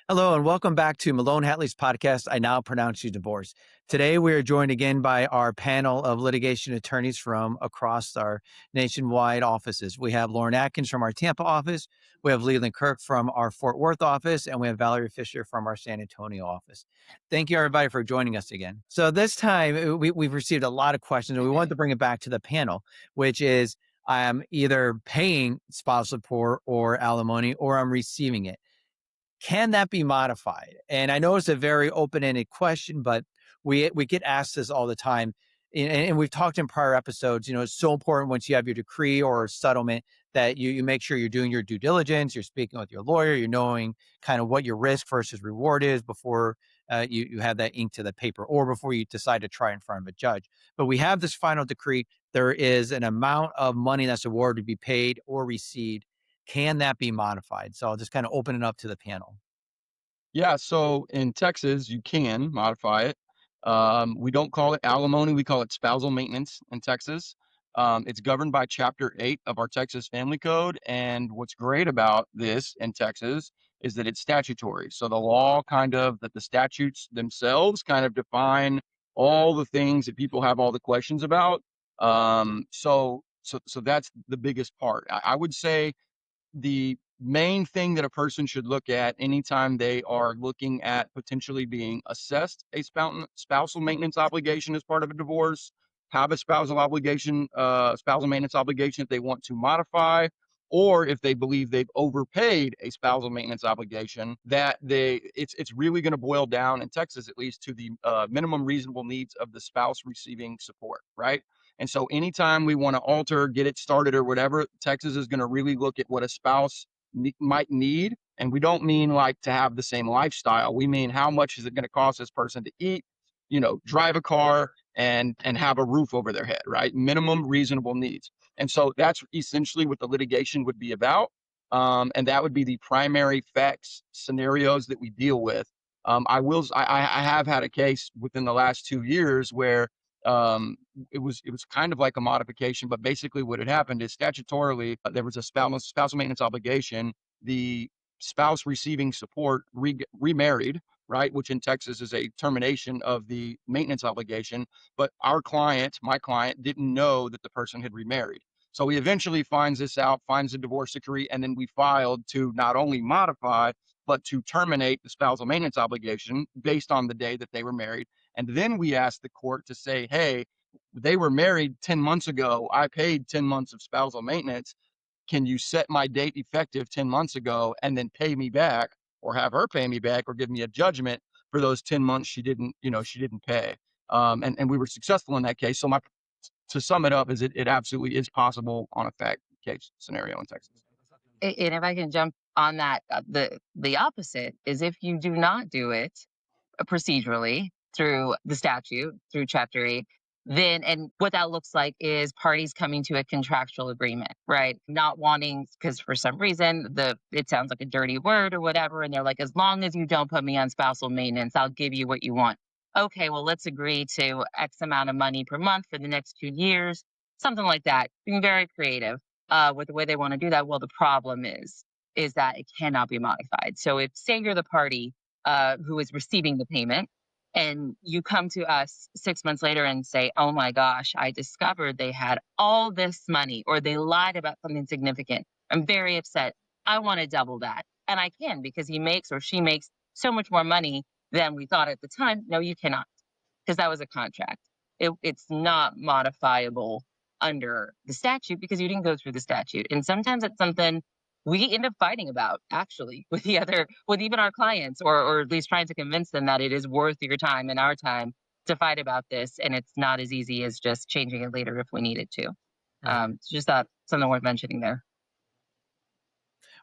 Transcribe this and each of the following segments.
Hello, and welcome back to Melone Hatley's podcast, I Now Pronounce You Divorced. Today, we are joined again by our panel of litigation attorneys from across our nationwide offices. We have Lauren Adkins from our Tampa office, we have Lelan Kirk from our Fort Worth office, and we have Valerie Fisher from our San Antonio office. Thank you, everybody, for joining us again. So this time, we've received a lot of questions, and we wanted to bring it back to the panel, which is, I'm either paying spousal support or alimony, or I'm receiving it. Can that be modified? And I know it's a very open-ended question, but we get asked this all the time. And we've talked in prior episodes, it's so important once you have your decree or settlement that you make sure you're doing your due diligence, you're speaking with your lawyer, you're knowing kind of what your risk versus reward is before you have that ink to the paper or before you decide to try in front of a judge. But we have this final decree. There is an amount of money that's awarded to be paid or received. Can that be modified? So I'll just kind of open it up to the panel. Yeah, so in Texas, you can modify it. We don't call it alimony, we call it spousal maintenance in Texas. It's governed by Chapter 8 of our Texas Family Code. And what's great about this in Texas is that it's statutory. So the statutes themselves kind of define all the things that people have all the questions about. So that's the biggest part. I would say the main thing that a person should look at anytime they are looking at potentially being assessed a spousal maintenance obligation as part of a divorce, have a spousal maintenance obligation if they want to modify, or if they believe they've overpaid a spousal maintenance obligation, it's really going to boil down, in Texas at least, to the minimum reasonable needs of the spouse receiving support, right? And so anytime we want to alter, get it started or whatever, Texas is going to really look at what a spouse might need. And we don't mean like to have the same lifestyle. We mean how much is it going to cost this person to eat, drive a car and have a roof over their head, right? Minimum reasonable needs. And so that's essentially what the litigation would be about. And that would be the primary facts scenarios that we deal with. I have had a case within the last 2 years where it was kind of like a modification, but basically what had happened is statutorily there was a spousal maintenance obligation. The spouse receiving support remarried, right, which in Texas is a termination of the maintenance obligation. But my client, didn't know that the person had remarried. So he eventually finds this out, finds a divorce decree, and then we filed to not only modify, but to terminate the spousal maintenance obligation based on the day that they were married. And then we asked the court to say, hey, they were married 10 months ago. I paid 10 months of spousal maintenance. Can you set my date effective 10 months ago and then pay me back, or have her pay me back, or give me a judgment for those 10 months she didn't pay. And we were successful in that case. So to sum it up, is it absolutely is possible on a fact case scenario in Texas. And if I can jump on that, the opposite is if you do not do it procedurally through the statute, through Chapter 8, then, and what that looks like is parties coming to a contractual agreement, right? Not wanting, because for some reason, it sounds like a dirty word or whatever, and they're like, as long as you don't put me on spousal maintenance, I'll give you what you want. Okay, well, let's agree to X amount of money per month for the next 2 years, something like that. Being very creative with the way they want to do that. Well, the problem is that it cannot be modified. So if, say you're the party who is receiving the payment, and you come to us 6 months later and say, oh my gosh, I discovered they had all this money, or they lied about something significant. I'm very upset. I want to double that. And I can, because he makes or she makes so much more money than we thought at the time. No, you cannot, because that was a contract. It's not modifiable under the statute because you didn't go through the statute. And sometimes it's something we end up fighting about, actually, with even our clients, or at least trying to convince them that it is worth your time and our time to fight about this. And it's not as easy as just changing it later if we needed to. It's just something worth mentioning there.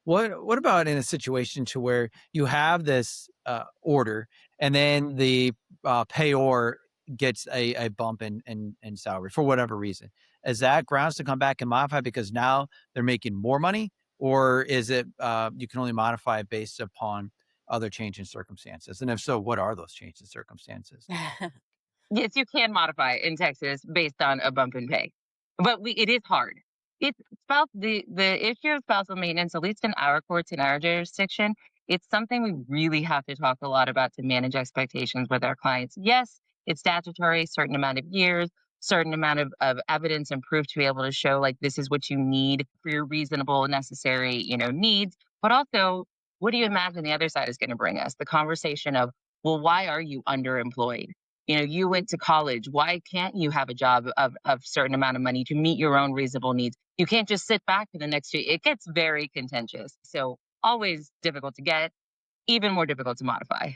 What about in a situation to where you have this order and then the payor gets a bump in salary for whatever reason? Is that grounds to come back and modify because now they're making more money? Or is it you can only modify it based upon other change in circumstances? And if so, what are those changes in circumstances? Yes, you can modify in Texas based on a bump in pay, but it is hard. It's the issue of spousal maintenance, at least in our courts in our jurisdiction. It's something we really have to talk a lot about to manage expectations with our clients. Yes, it's statutory, certain amount of years, certain amount of evidence and proof to be able to show like this is what you need for your reasonable, necessary, needs. But also, what do you imagine the other side is going to bring us? The conversation of, well, why are you underemployed? You went to college. Why can't you have a job of certain amount of money to meet your own reasonable needs? You can't just sit back for the next year. It gets very contentious. So always difficult to get, even more difficult to modify.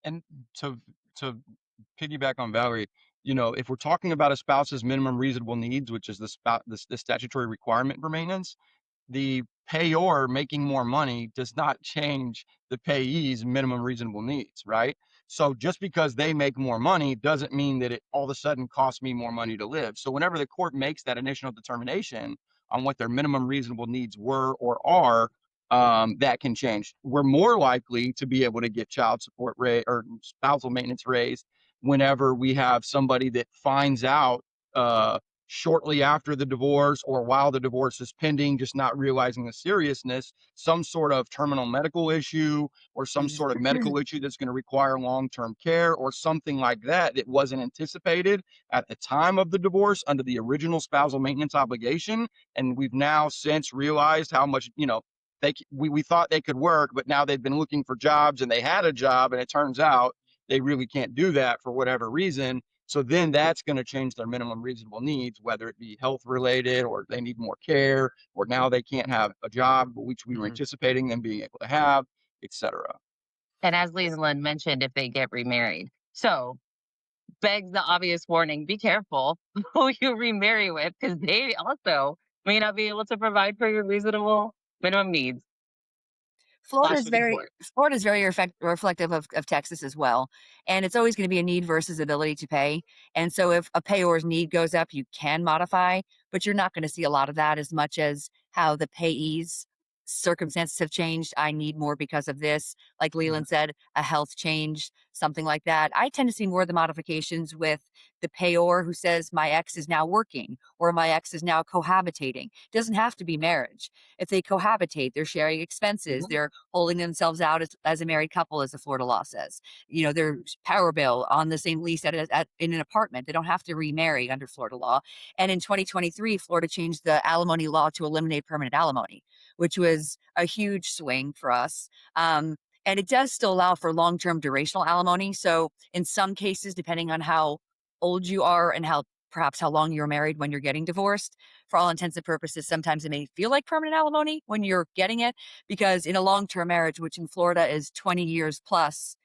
And to to piggyback on Valerie, if we're talking about a spouse's minimum reasonable needs, which is the statutory requirement for maintenance, the payor making more money does not change the payee's minimum reasonable needs, right? So just because they make more money doesn't mean that it all of a sudden costs me more money to live. So whenever the court makes that initial determination on what their minimum reasonable needs were or are, that can change. We're more likely to be able to get child support rate or spousal maintenance raised whenever we have somebody that finds out shortly after the divorce or while the divorce is pending, just not realizing the seriousness, some sort of terminal medical issue or some sort of medical issue that's going to require long-term care or something like that that wasn't anticipated at the time of the divorce under the original spousal maintenance obligation. And we've now since realized how much, we thought they could work, but now they've been looking for jobs and they had a job and it turns out they really can't do that for whatever reason. So then that's going to change their minimum reasonable needs, whether it be health related or they need more care, or now they can't have a job, which we were Mhm. anticipating them being able to have, etc. And as Leland mentioned, if they get remarried. So begs the obvious warning, be careful who you remarry with, because they also may not be able to provide for your reasonable minimum needs. Flash Florida's with the very court. Florida's very reflective of Texas as well, and it's always going to be a need versus ability to pay. And so, if a payor's need goes up, you can modify, but you're not going to see a lot of that as much as how the payee's circumstances have changed. I need more because of this, like Mhm. Leland said, a health change, something like that. I tend to see more of the modifications with the payor who says my ex is now working or my ex is now cohabitating. It doesn't have to be marriage. If they cohabitate, they're sharing expenses, Mhm. they're holding themselves out as a married couple, as the Florida law says. Their power bill on the same lease in an apartment. They don't have to remarry under Florida law. And in 2023, Florida changed the alimony law to eliminate permanent alimony, which was a huge swing for us. And it does still allow for long-term durational alimony. So in some cases, depending on how old you are and perhaps how long you're married when you're getting divorced, for all intents and purposes, sometimes it may feel like permanent alimony when you're getting it, because in a long-term marriage, which in Florida is 20 years plus,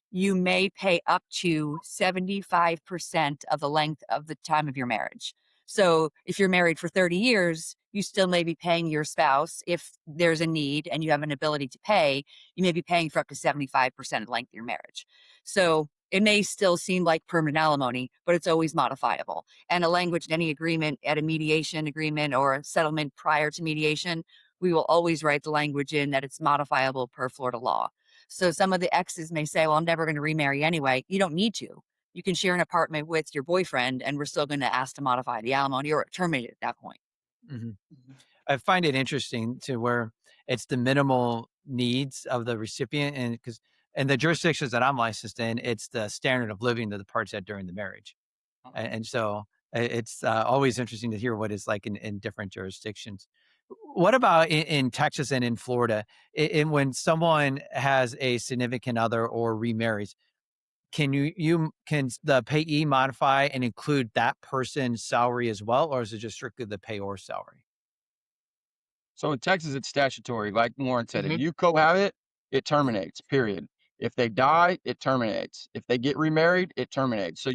you may pay up to 75% of the length of the time of your marriage. So if you're married for 30 years, you still may be paying your spouse. If there's a need and you have an ability to pay, you may be paying for up to 75% of the length of your marriage. So it may still seem like permanent alimony, but it's always modifiable. And a language in any agreement, at a mediation agreement or a settlement prior to mediation, we will always write the language in that it's modifiable per Florida law. So some of the exes may say, well, I'm never going to remarry anyway. You don't need to. You can share an apartment with your boyfriend, and we're still going to ask to modify the alimony or terminate it at that point. Mhm. I find it interesting to where it's the minimal needs of the recipient, and because in the jurisdictions that I'm licensed in, it's the standard of living that the parties had during the marriage, and so it's always interesting to hear what it's like in different jurisdictions. What about in Texas and in Florida? When someone has a significant other or remarries, can the payee modify and include that person's salary as well, or is it just strictly the payor salary? So in Texas, it's statutory. Like Lauren said, if Mhm. you cohabit, it terminates, period. If they die, it terminates. If they get remarried, it terminates. So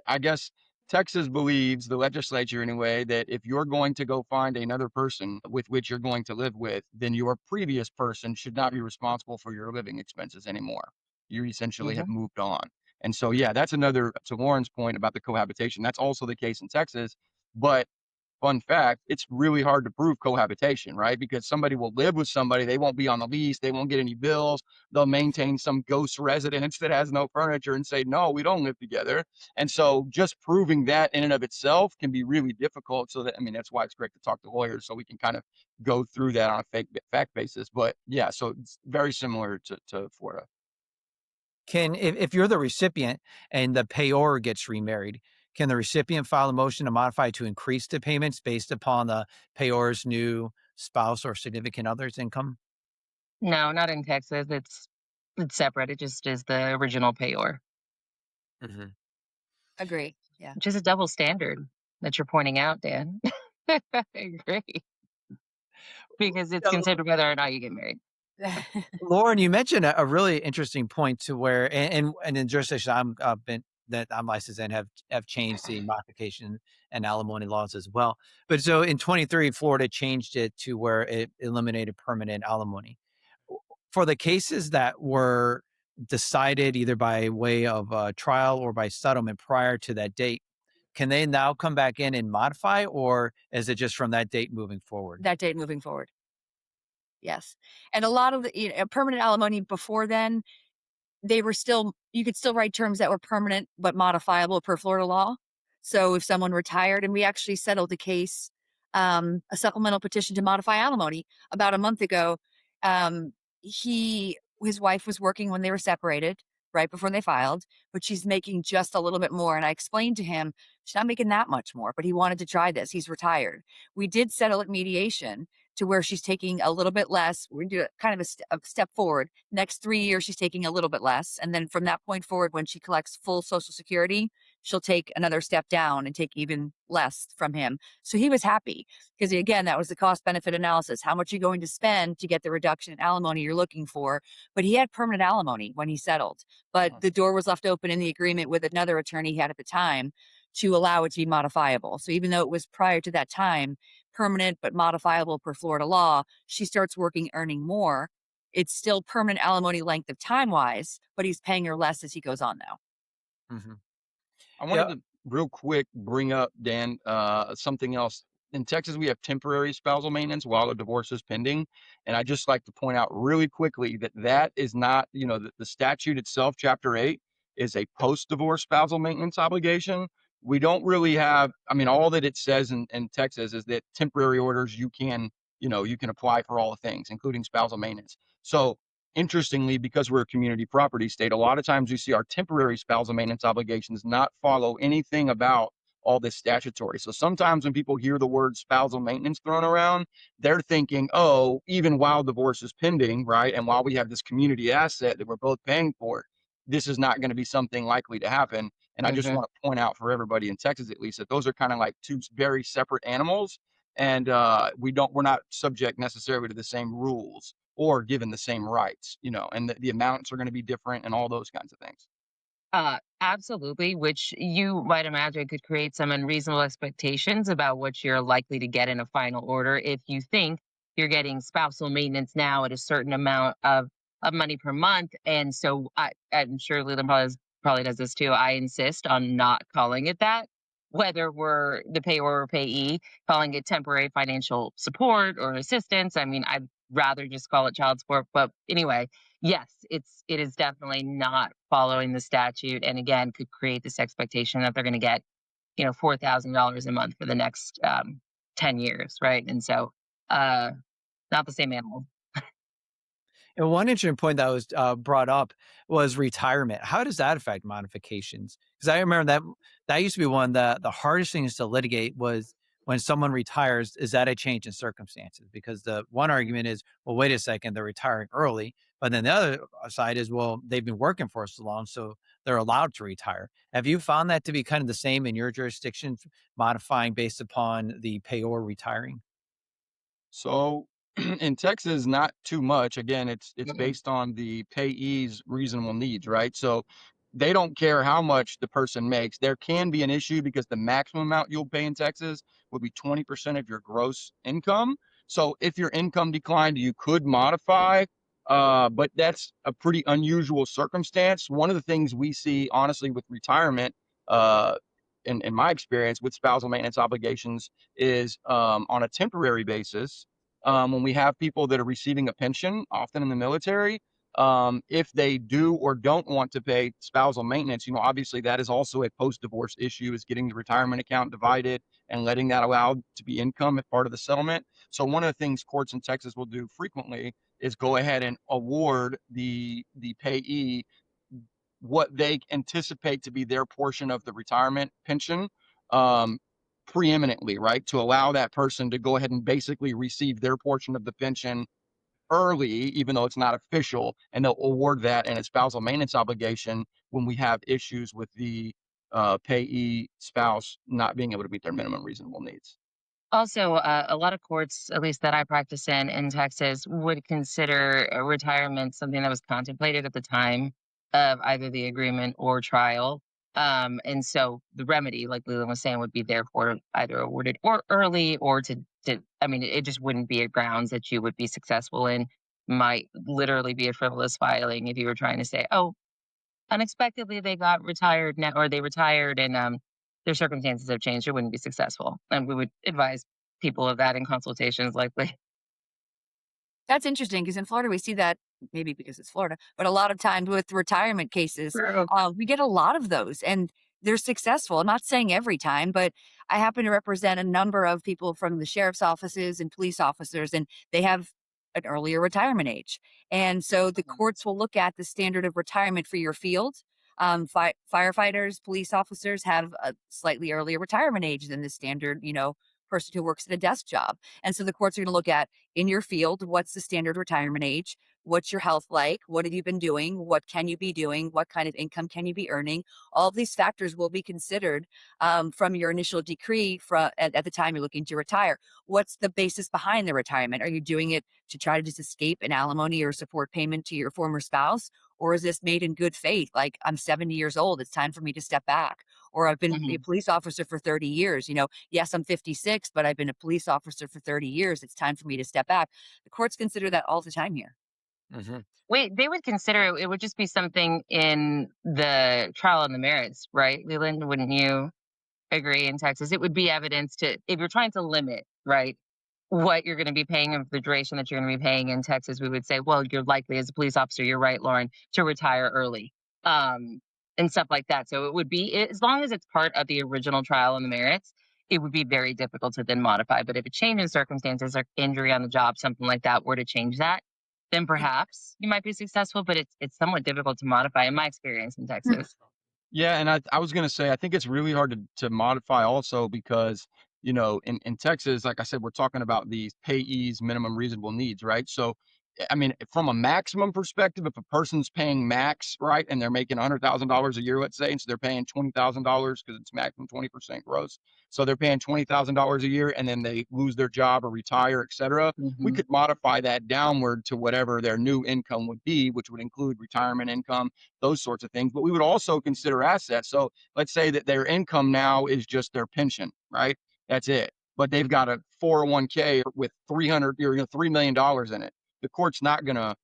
I guess Texas believes, the legislature anyway, that if you're going to go find another person with which you're going to live with, then your previous person should not be responsible for your living expenses anymore. You essentially have Mhm. moved on. And so, yeah, that's another, to Lauren's point about the cohabitation. That's also the case in Texas. But fun fact, it's really hard to prove cohabitation, right? Because somebody will live with somebody, they won't be on the lease, they won't get any bills, they'll maintain some ghost residence that has no furniture and say, no, we don't live together. And so just proving that in and of itself can be really difficult. So that, I mean, that's why it's great to talk to lawyers so we can kind of go through that on a fact basis. But yeah, so it's very similar to Florida. If you're the recipient and the payor gets remarried, can the recipient file a motion to modify to increase the payments based upon the payor's new spouse or significant other's income? No, not in Texas. It's separate. It just is the original payor, Mm-hmm. Agree. Yeah. which is a double standard that you're pointing out, Dan. I agree. Because it's considered whether or not you get married. Lauren, you mentioned a really interesting point to where, and in jurisdiction I'm licensed in have changed the modification and alimony laws as well. But so in 23, Florida changed it to where it eliminated permanent alimony. For the cases that were decided either by way of trial or by settlement prior to that date, can they now come back in and modify, or is it just from that date moving forward? That date moving forward. Yes. And a lot of the permanent alimony before then, they were still, you could still write terms that were permanent but modifiable per Florida law. So if someone retired, and we actually settled a case, a supplemental petition to modify alimony about a month ago. His wife was working when they were separated, right before they filed, but she's making just a little bit more. And I explained to him, she's not making that much more, but he wanted to try this. He's retired. We did settle at mediation to where she's taking a little bit less. We're going to do kind of a step forward. Next 3 years, she's taking a little bit less. And then from that point forward, when she collects full Social Security, she'll take another step down and take even less from him. So he was happy because, again, that was the cost benefit analysis. How much are you going to spend to get the reduction in alimony you're looking for? But he had permanent alimony when he settled. But the door was left open in the agreement with another attorney he had at the time to allow it to be modifiable. So even though it was prior to that time, permanent but modifiable per Florida law, she starts working, earning more. It's still permanent alimony length of time wise, but he's paying her less as he goes on now. Mm-hmm. I wanted to real quick bring up, Dan, something else. In Texas, we have temporary spousal maintenance while a divorce is pending. And I just like to point out really quickly that is not, the statute itself, Chapter 8, is a post-divorce spousal maintenance obligation. We don't really have, all that it says in Texas is that temporary orders, you can apply for all the things, including spousal maintenance. So interestingly, because we're a community property state, a lot of times we see our temporary spousal maintenance obligations not follow anything about all this statutory. So sometimes when people hear the word spousal maintenance thrown around, they're thinking, oh, even while divorce is pending, right? And while we have this community asset that we're both paying for, this is not going to be something likely to happen. And I just want to point out for everybody in Texas, at least, that those are kind of like two very separate animals. And we're not subject necessarily to the same rules or given the same rights, and the amounts are going to be different and all those kinds of things. Absolutely, which you might imagine could create some unreasonable expectations about what you're likely to get in a final order if you think you're getting spousal maintenance now at a certain amount of money per month. And so I'm sure Leland probably does this too. I insist on not calling it that, whether we're the payor or payee, calling it temporary financial support or assistance. I'd rather just call it child support. But anyway, yes, it is definitely not following the statute, and again, could create this expectation that they're going to get, $4,000 a month for the next 10 years, right? And so, not the same animal. And one interesting point that was brought up was retirement. How does that affect modifications? Because I remember that used to be one of the hardest things to litigate was when someone retires, is that a change in circumstances? Because the one argument is, well, wait a second, they're retiring early. But then the other side is, well, they've been working for so long, so they're allowed to retire. Have you found that to be kind of the same in your jurisdiction, modifying based upon the payor retiring? So in Texas, not too much. Again, it's based on the payee's reasonable needs, right? So they don't care how much the person makes. There can be an issue because the maximum amount you'll pay in Texas would be 20% of your gross income. So if your income declined, you could modify, but that's a pretty unusual circumstance. One of the things we see, honestly, with retirement, uh, in my experience with spousal maintenance obligations is on a temporary basis. When we have people that are receiving a pension, often in the military, if they do or don't want to pay spousal maintenance, obviously that is also a post-divorce issue, is getting the retirement account divided and letting that allowed to be income as part of the settlement. So one of the things courts in Texas will do frequently is go ahead and award the payee what they anticipate to be their portion of the retirement pension, preeminently, right? To allow that person to go ahead and basically receive their portion of the pension early, even though it's not official, and they'll award that in a spousal maintenance obligation when we have issues with the payee spouse not being able to meet their minimum reasonable needs. Also, a lot of courts, at least that I practice in Texas, would consider retirement something that was contemplated at the time of either the agreement or trial. And so the remedy, like Leland was saying, would be therefore either awarded or early or I mean, it just wouldn't be a grounds that you would be successful in. Might literally be a frivolous filing if you were trying to say, oh, unexpectedly they got retired now, or they retired and their circumstances have changed, it wouldn't be successful. And we would advise people of that in consultations likely. That's interesting because in Florida, we see that maybe because it's Florida, but a lot of times with retirement cases, True. we get a lot of those and they're successful. I'm not saying every time, but I happen to represent a number of people from the sheriff's offices and police officers, and they have an earlier retirement age. And so the courts will look at the standard of retirement for your field. Firefighters, police officers have a slightly earlier retirement age than the standard, person who works at a desk job. And so the courts are going to look at in your field, what's the standard retirement age? What's your health like? What have you been doing? What can you be doing? What kind of income can you be earning? All of these factors will be considered from your initial decree at the time you're looking to retire. What's the basis behind the retirement? Are you doing it to try to just escape an alimony or support payment to your former spouse? Or is this made in good faith? Like, I'm 70 years old. It's time for me to step back. Or I've been a Hmm. police officer for 30 years. Yes, I'm 56, but I've been a police officer for 30 years. It's time for me to step back. The courts consider that all the time here. Hmm. Wait, they would consider it would just be something in the trial on the merits, right? Leland, wouldn't you agree in Texas? It would be evidence to, if you're trying to limit, right, what you're going to be paying and the duration that you're going to be paying in Texas, we would say, well, you're likely as a police officer, you're right, Lauren, to retire early, um, and stuff like that. So it would be, as long as it's part of the original trial on the merits, it would be very difficult to then modify. But if a change in circumstances or injury on the job, something like that, were to change that, then perhaps you might be successful. But it's somewhat difficult to modify, in my experience in Texas. Yeah, and I was gonna say I think it's really hard to modify also because in Texas, like I said, we're talking about these payees minimum reasonable needs, right? So I mean, from a maximum perspective, if a person's paying max, right, and they're making $100,000 a year, let's say, and so they're paying $20,000 because it's maximum 20% gross. So they're paying $20,000 a year, and then they lose their job or retire, et cetera. We Hmm. could modify that downward to whatever their new income would be, which would include retirement income, those sorts of things. But we would also consider assets. So let's say that their income now is just their pension, right? That's it. But they've got a 401k with 300 or $3 million in it. The court's not going to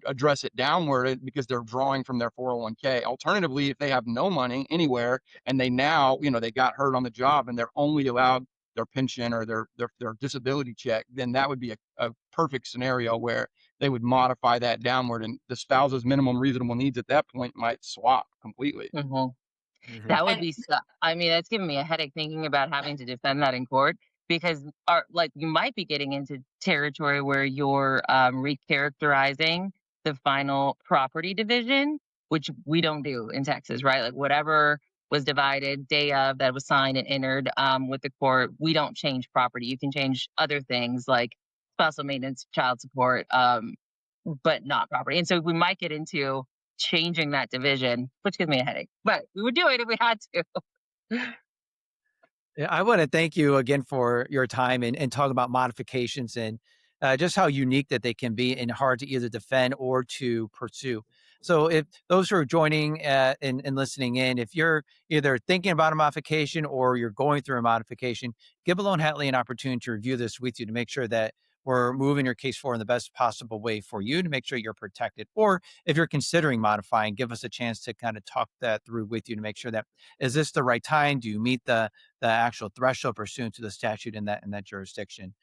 address it downward because they're drawing from their 401k. Alternatively, if they have no money anywhere and they now, they got hurt on the job and they're only allowed their pension or their disability check, then that would be a perfect scenario where they would modify that downward and the spouse's minimum reasonable needs at that point might swap completely. Hmm. Hmm. That would And be I mean, that's giving me a headache thinking about having to defend that in court because like you might be getting into territory where you're recharacterizing the final property division, which we don't do in Texas, right? Like whatever was divided day of that was signed and entered with the court, we don't change property. You can change other things like spousal maintenance, child support, but not property. And so we might get into changing that division, which gives me a headache. But we would do it if we had to. Yeah, I want to thank you again for your time and talk about modifications and just how unique that they can be and hard to either defend or to pursue. So, if those who are joining and listening in, if you're either thinking about a modification or you're going through a modification, give Melone Hatley an opportunity to review this with you to make sure that we're moving your case forward in the best possible way for you to make sure you're protected. Or if you're considering modifying, give us a chance to kind of talk that through with you to make sure that, is this the right time? Do you meet the actual threshold pursuant to the statute in that jurisdiction?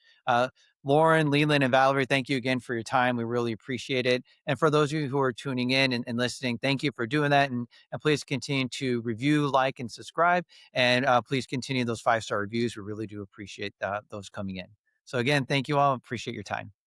Lauren, Leland, and Valerie, thank you again for your time. We really appreciate it. And for those of you who are tuning in and listening, thank you for doing that. And please continue to review, like, and subscribe. And please continue those 5-star reviews. We really do appreciate those coming in. So again, thank you all. Appreciate your time.